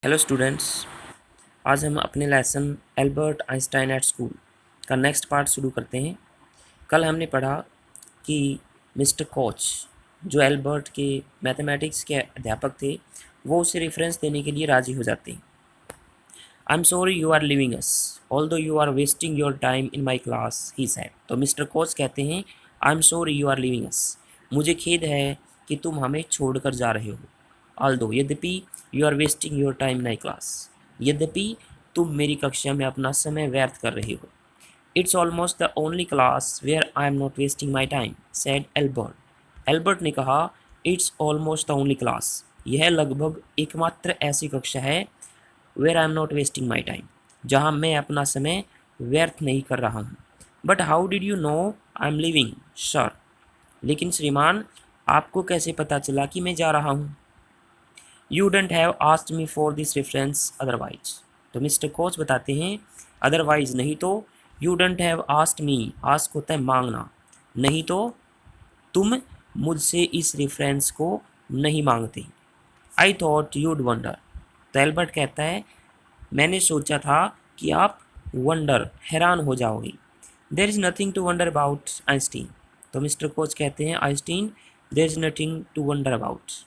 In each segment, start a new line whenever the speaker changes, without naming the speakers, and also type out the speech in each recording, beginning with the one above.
Hello students. आज हम अपने lesson Albert Einstein at school का नेक्स्ट पार्ट शुरू करते हैं। कल हमने पढ़ा कि मिस्टर कोच जो एल्बर्ट के मैथमेटिक्स के अध्यापक थे वो उसे रेफरेंस देने के लिए राज़ी हो जाते हैं। I am sorry you are leaving us although you are wasting your time in my class he said. तो मिस्टर कोच कहते हैं I am sorry you are leaving us, मुझे खेद है कि तुम हमें छोड़कर जा रहे हो। ऑल्दो यद्यपि you are wasting your time in my class, यद्यपि तुम मेरी कक्षा में अपना समय व्यर्थ कर रहे हो। It's almost the only class where I am not wasting my time said Albert. Albert ने कहा it's almost the only class, यह लगभग एकमात्र ऐसी कक्षा है where I am not wasting my time, जहाँ मैं अपना समय व्यर्थ नहीं कर रहा हूँ। But how did you know I am leaving sir, लेकिन श्रीमान आपको कैसे पता चला कि मैं जा रहा हूँ। You don't have asked me for this reference otherwise. तो मिस्टर कोच बताते हैं अदरवाइज नहीं तो, you don't have asked me, ask होता है मांगना, नहीं तो तुम मुझसे इस रेफरेंस को नहीं मांगते। I thought you'd wonder. तो एल्बर्ट कहता है मैंने सोचा था कि आप वंडर हैरान हो जाओगे। There is nothing to wonder about Einstein. तो मिस्टर कोच कहते हैं Einstein there is nothing to wonder about,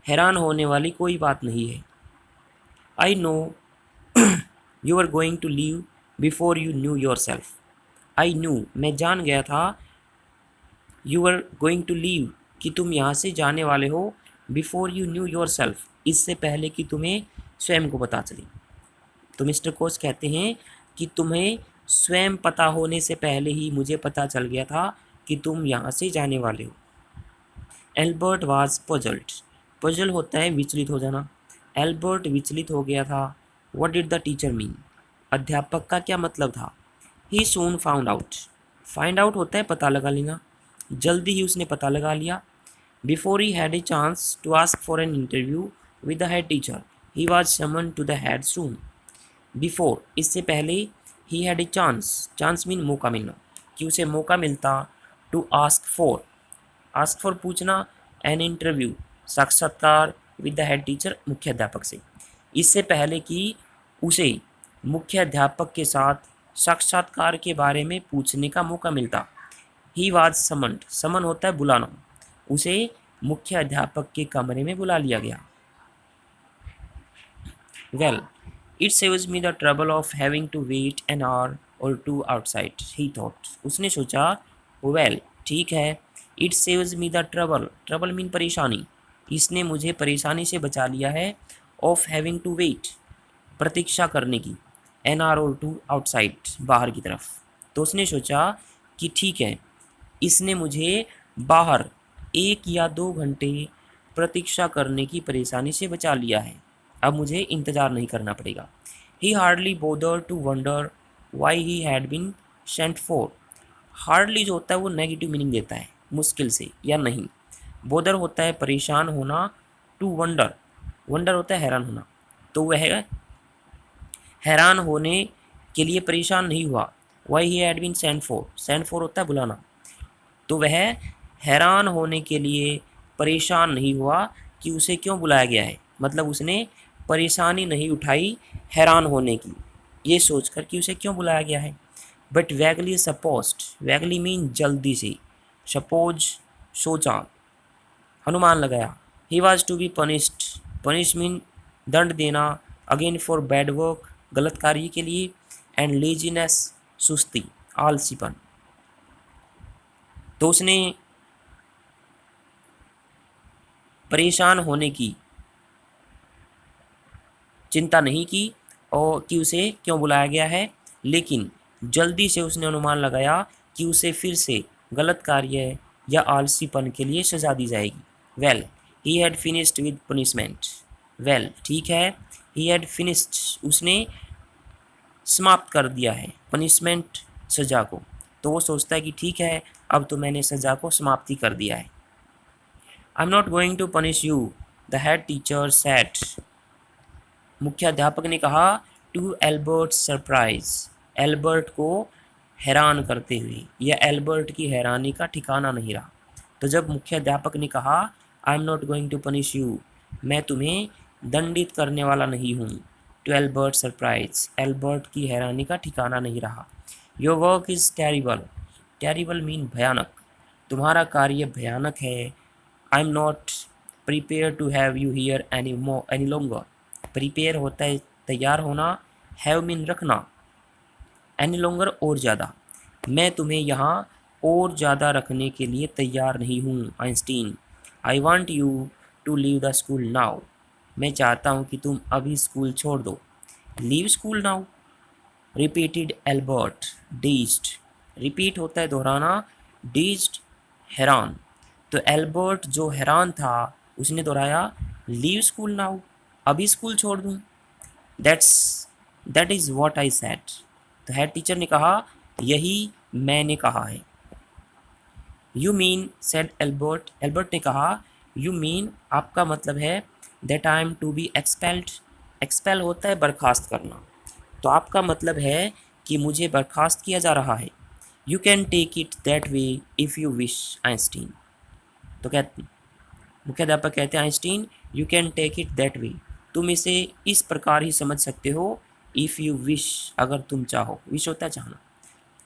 हैरान होने वाली कोई बात नहीं है। I know you are going to leave before you knew yourself. I knew मैं जान गया था, you are going to leave कि तुम यहाँ से जाने वाले हो, before you knew yourself इससे पहले कि तुम्हें स्वयं को पता चले। तो मिस्टर कोच कहते हैं कि तुम्हें स्वयं पता होने से पहले ही मुझे पता चल गया था कि तुम यहाँ से जाने वाले हो। Albert was puzzled. पजल होता है विचलित हो जाना। एल्बर्ट विचलित हो गया था। What did the teacher mean, अध्यापक का क्या मतलब था। ही सून फाउंड आउट। फाइंड आउट होता है पता लगा लेना, जल्दी ही उसने पता लगा लिया। Before he had a chance to ask for an interview with the head teacher he was summon to the head room. Before इससे पहले, he had a chance, chance mean मौका मिलना, कि उसे मौका मिलता। To ask for, ask for पूछना, an interview साक्षात्कार विद द हेड टीचर मुख्य अध्यापक से, इससे पहले कि उसे मुख्य अध्यापक के साथ साक्षात्कार के बारे में पूछने का मौका मिलता। ही वाज समन्ड, समन होता है बुलाना, उसे मुख्य अध्यापक के कमरे में बुला लिया गया। Well it saves me the trouble of having to wait an hour or two outside he thought. उसने सोचा वेल ठीक है, it saves me the trouble, trouble mean परेशानी, इसने मुझे परेशानी से बचा लिया है। ऑफ हैविंग टू वेट प्रतीक्षा करने की, an hour or two outside बाहर की तरफ। तो उसने सोचा कि ठीक है, इसने मुझे बाहर 1 या 2 घंटे प्रतीक्षा करने की परेशानी से बचा लिया है, अब मुझे इंतज़ार नहीं करना पड़ेगा। He hardly bothered to wonder why he had been sent for. Hardly जो होता है वो नेगेटिव मीनिंग देता है, मुश्किल से या नहीं। बोदर होता है परेशान होना। टू वंडर, वंडर होता है हैरान होना, तो वह हैरान होने के लिए परेशान नहीं हुआ। Why he had been sent for, sent for होता है बुलाना, तो वह हैरान होने के लिए परेशान नहीं हुआ कि उसे क्यों बुलाया गया है, मतलब उसने परेशानी नहीं उठाई हैरान होने की, ये सोचकर कि उसे क्यों बुलाया गया है। But vaguely supposed, vaguely mean जल्दी से, सपोज सोचा, अनुमान लगाया। He was to be punished, punish mean दंड देना, अगेन फॉर बैड वर्क गलत कार्य के लिए, एंड लेजीनेस सुस्ती आलसीपन। तो उसने परेशान होने की चिंता नहीं की और कि उसे क्यों बुलाया गया है, लेकिन जल्दी से उसने अनुमान लगाया कि उसे फिर से गलत कार्य या आलसीपन के लिए सजा दी जाएगी। Well he had finished with punishment. Well ठीक है, ही हैड फिनिश्ड उसने समाप्त कर दिया है, पनिशमेंट सजा को। तो वो सोचता है कि ठीक है, अब तो मैंने सजा को समाप्ति कर दिया है। I am not going to punish you, the head teacher said. मुख्य अध्यापक ने कहा टू एल्बर्ट सरप्राइज, एल्बर्ट को हैरान करते हुए, या एल्बर्ट की हैरानी का ठिकाना नहीं रहा। तो जब मुख्य अध्यापक ने कहा I am not going to punish you, मैं तुम्हें दंडित करने वाला नहीं हूँ। टू एल्बर्ट सरप्राइज, एल्बर्ट की हैरानी का ठिकाना नहीं रहा। Your work is terrible, terrible mean भयानक, तुम्हारा कार्य भयानक है। I am not prepare to have you here any longer, prepare होता है तैयार होना, हैव मीन रखना, एनी लोंगर और ज़्यादा, मैं तुम्हें यहाँ और ज़्यादा रखने के लिए तैयार नहीं हूँ Einstein. I want you to leave the school now, मैं चाहता हूँ कि तुम अभी स्कूल छोड़ दो। Leave school now, repeated Albert, डीज्ड, रिपीट होता है दोहराना, डीज्ड हैरान, तो एल्बर्ट जो हैरान था उसने दोहराया लीव स्कूल नाउ, अभी स्कूल छोड़ दूँ। That is what I said, तो हेड टीचर ने कहा यही मैंने कहा है। You mean said Albert, Albert ने कहा यू मीन आपका मतलब है that I am to be expelled, expel होता है बर्खास्त करना, तो आपका मतलब है कि मुझे बर्खास्त किया जा रहा है। You can take it that way if you wish Einstein, तो कहते मुख्याध्यापक कहते हैं Einstein you can take it that way, तुम इसे इस प्रकार ही समझ सकते हो, इफ़ यू विश, अगर तुम चाहो, विश होता है चाहना,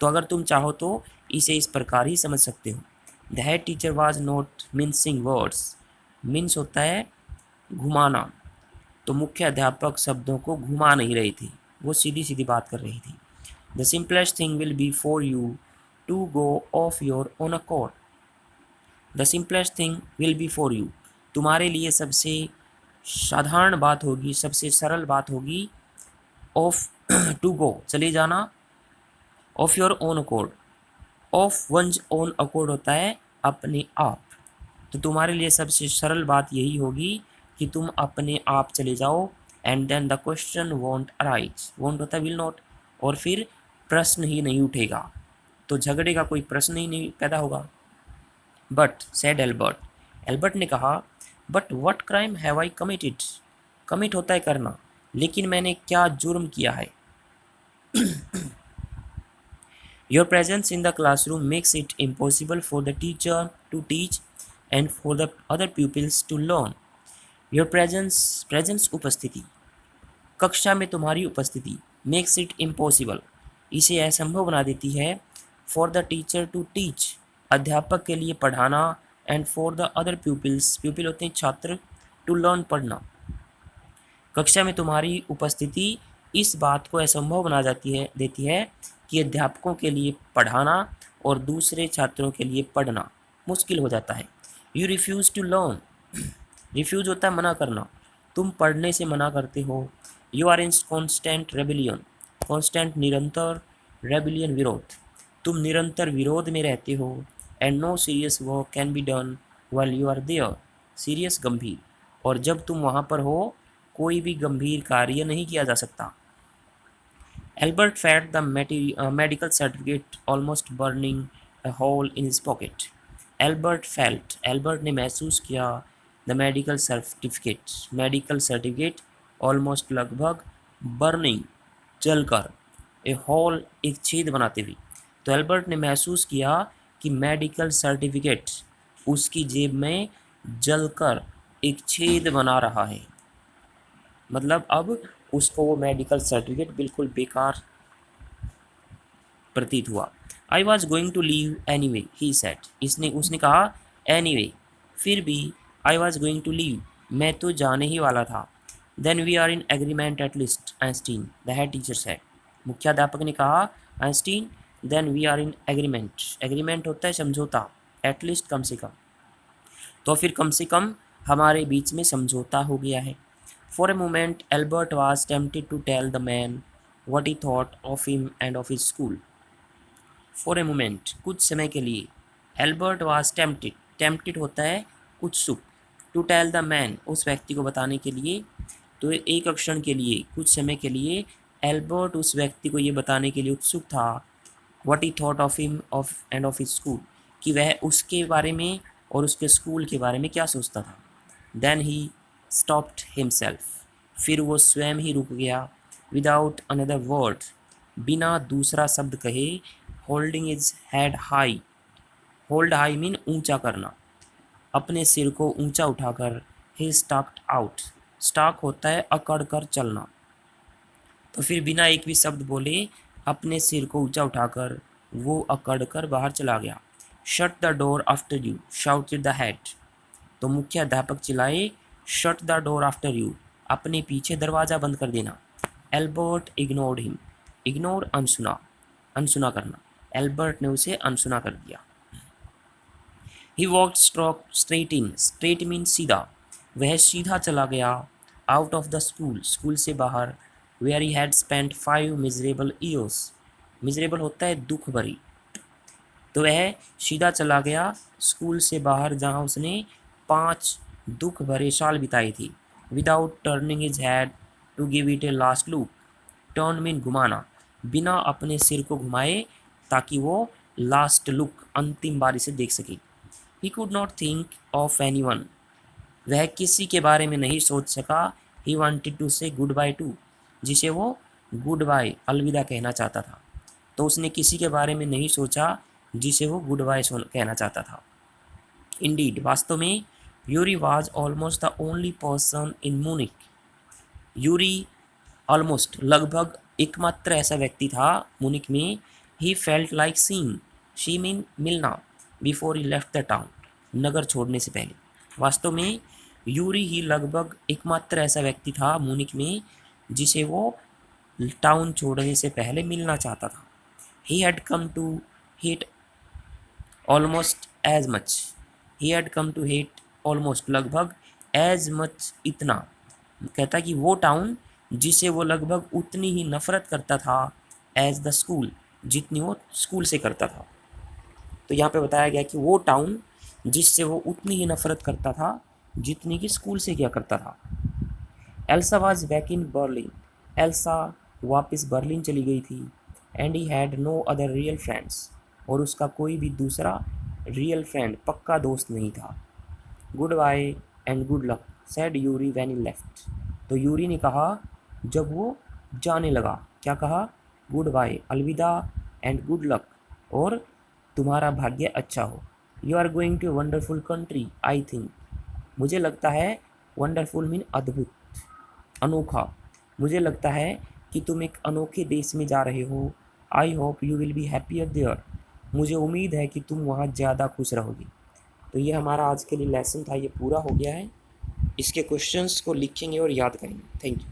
तो अगर तुम चाहो तो इसे इस प्रकार ही समझ सकते हो। The head teacher was not mincing words, mince होता है घुमाना, तो मुख्य अध्यापक शब्दों को घुमा नहीं रही थी, वो सीधी सीधी बात कर रही थी। The simplest thing will be for you to go off your own accord, the simplest thing will be for you, तुम्हारे लिए सबसे साधारण बात होगी, सबसे सरल बात होगी, ऑफ टू गो चले जाना, of your own accord, of one's own accord होता है अपने आप, तो तुम्हारे लिए सबसे सरल बात यही होगी कि तुम अपने आप चले जाओ। And then the question won't arise, won't होता है विल नॉट, और फिर प्रश्न ही नहीं उठेगा, तो झगड़े का कोई प्रश्न ही नहीं पैदा होगा। बट सेड एल्बर्ट, एल्बर्ट ने कहा but what crime have I committed, commit होता है करना, लेकिन मैंने क्या जुर्म किया है। Your presence in the classroom makes it impossible for the teacher to teach and for the other pupils to learn. Your presence उपस्थिति, कक्षा में तुम्हारी उपस्थिति, मेक्स इट इम्पॉसिबल, इसे असंभव बना देती है, for the teacher to teach, अध्यापक के लिए पढ़ाना, and for the other pupils, pupil होते हैं छात्र, टू लर्न पढ़ना, कक्षा में तुम्हारी उपस्थिति इस बात को असंभव बना देती है कि अध्यापकों के लिए पढ़ाना और दूसरे छात्रों के लिए पढ़ना मुश्किल हो जाता है। You refuse to learn, refuse होता है मना करना, तुम पढ़ने से मना करते हो। You are in constant rebellion, constant निरंतर, रेबिलियन विरोध, तुम निरंतर विरोध में रहते हो। And no serious work can be done while you are there, serious गंभीर, और जब तुम वहाँ पर हो कोई भी गंभीर कार्य नहीं किया जा सकता। Albert felt the medical certificate almost burning a hole in his pocket, Albert felt, Albert ने महसूस किया, द मेडिकल सर्टिफिकेट ऑलमोस्ट लगभग, बर्निंग जलकर, ए होल एक छेद बनाते हुए, तो एल्बर्ट ने महसूस किया कि मेडिकल सर्टिफिकेट उसकी जेब में जलकर एक छेद बना रहा है, मतलब अब उसको वो मेडिकल सर्टिफिकेट बिल्कुल बेकार प्रतीत हुआ। I was going to leave anyway he said, इसने उसने कहा एनी वे, फिर भी, I was going to leave, मैं तो जाने ही वाला था। Then we are in agreement at least Einstein, the head teacher said, मुख्याध्यापक ने कहा Einstein, then we are in agreement, agreement होता है समझौता, एट लिस्ट कम से कम, तो फिर कम से कम हमारे बीच में समझौता हो गया है। For a moment Albert was tempted to tell the man what he thought of him and of his school. For a moment, कुछ समय के लिए, एल्बर्ट वाज टेम्प्टेड, टेम्प्टेड होता है उत्सुक, टू टेल द मैन, उस व्यक्ति को बताने के लिए, तो एक क्षण के लिए, कुछ समय के लिए एल्बर्ट उस व्यक्ति को ये बताने के लिए उत्सुक था, what he thought of him of end of his school, कि वह उसके बारे में और उसके स्कूल के बारे में क्या सोचता था। देन ही स्टॉप्ड हिमसेल्फ, फिर वो स्वयं ही रुक गया, विदाउट अनदर वर्ड, बिना दूसरा शब्द कहे, holding is head high, hold high mean ऊंचा करना, अपने सिर को ऊंचा उठाकर, ही स्टॉक्ड आउट, स्टॉक होता है अकड़ कर चलना। तो फिर बिना एक भी शब्द बोले अपने सिर को ऊंचा उठाकर वो अकड़ कर बाहर चला गया। Shut the door after you shouted the head. तो मुख्य अध्यापक चिल्लाए, shut the door after you, अपने पीछे दरवाज़ा बंद कर देना। एल्बर्ट इग्नोर्ड हिम, इग्नोर अनसुना, अनसुना करना। एल्बर्ट ने उसे अनसुना कर दिया। He walked straight in, straight mean सीधा, वह सीधा चला गया। Out of the school, school से बाहर। Where he had spent 5 miserable years, miserable होता है दुख भरी। तो वह सीधा चला गया स्कूल से बाहर जहाँ उसने 5 दुख भरे साल बिताई थी। Without turning his head to give it a last look, turn mean घुमाना, बिना अपने सिर को घुमाए ताकि वो लास्ट लुक अंतिम बारी से देख सके। He could not think of any one, वह किसी के बारे में नहीं सोच सका। ही वॉन्टेड टू से गुड बाय टू, जिसे वो गुड बाय अलविदा कहना चाहता था। तो उसने किसी के बारे में नहीं सोचा जिसे वो गुड बाय कहना चाहता था। इंडीड, वास्तव में, Yuri was almost the only person in Munich, Yuri almost लगभग एकमात्र ऐसा व्यक्ति था म्यूनिक में। He felt like seeing, she mean मिलना, before he left the town, नगर छोड़ने से पहले। वास्तव में यूरी ही लगभग एकमात्र ऐसा व्यक्ति था म्यूनिक में जिसे वो टाउन छोड़ने से पहले मिलना चाहता था। He had come to hate almost as much, he had come to hate almost लगभग, एज मच इतना, कहता कि वो टाउन जिसे वो लगभग उतनी ही नफरत करता था एज द स्कूल, जितनी वो स्कूल से करता था। तो यहाँ पे बताया गया कि वो टाउन जिससे वो उतनी ही नफरत करता था जितनी कि स्कूल से किया करता था। Elsa was back in Berlin, Elsa वापस बर्लिन चली गई थी। And he had no other real friends, और उसका कोई भी दूसरा रियल फ्रेंड पक्का दोस्त नहीं था। Goodbye and good luck said Yuri when he left. तो यूरी ने कहा जब वो जाने लगा, क्या कहा? गुड बाय अलविदा, एंड गुड लक, और तुम्हारा भाग्य अच्छा हो। You are going to wonderful country I think, मुझे लगता है, वंडरफुल मीन अद्भुत, अनोखा, मुझे लगता है कि तुम एक अनोखे देश में जा रहे हो। I hope you will be happier there, मुझे उम्मीद है कि तुम वहाँ ज़्यादा खुश रहोगी। तो ये हमारा आज के लिए लेसन था, ये पूरा हो गया है। इसके क्वेश्चंस को लिखेंगे और याद करेंगे। Thank you.